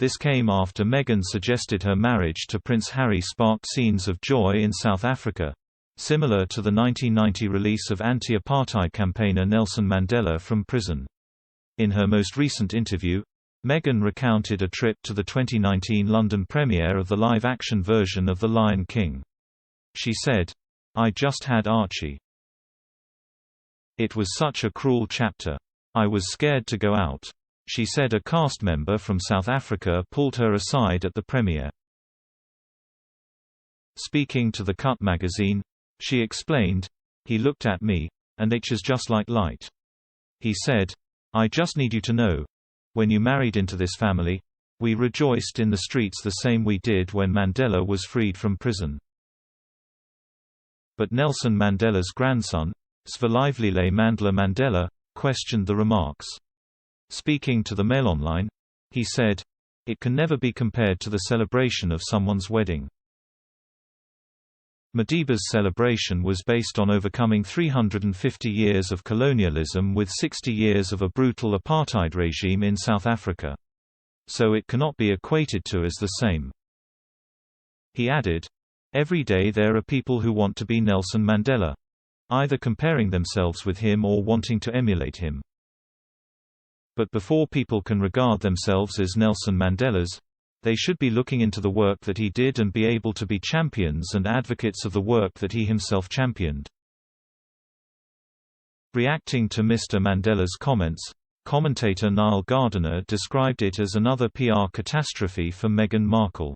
This came after Meghan suggested her marriage to Prince Harry sparked scenes of joy in South Africa, similar to the 1990 release of anti-apartheid campaigner Nelson Mandela from prison. In her most recent interview, Meghan recounted a trip to the 2019 London premiere of the live-action version of The Lion King. She said, "I just had Archie. It was such a cruel chapter. I was scared to go out." She said a cast member from South Africa pulled her aside at the premiere. Speaking to The Cut magazine, she explained, "He looked at me, and it's just like light. He said, 'I just need you to know. When you married into this family, we rejoiced in the streets the same we did when Mandela was freed from prison.'" But Nelson Mandela's grandson, Zwelivelile Mandela, questioned the remarks. Speaking to the MailOnline, he said, "It can never be compared to the celebration of someone's wedding." Madiba's celebration was based on overcoming 350 years of colonialism with 60 years of a brutal apartheid regime in South Africa. So it cannot be equated to as the same. He added, "Every day there are people who want to be Nelson Mandela, either comparing themselves with him or wanting to emulate him. But before people can regard themselves as Nelson Mandelas, they should be looking into the work that he did and be able to be champions and advocates of the work that he himself championed." Reacting to Mr. Mandela's comments, commentator Niall Gardiner described it as another PR catastrophe for Meghan Markle.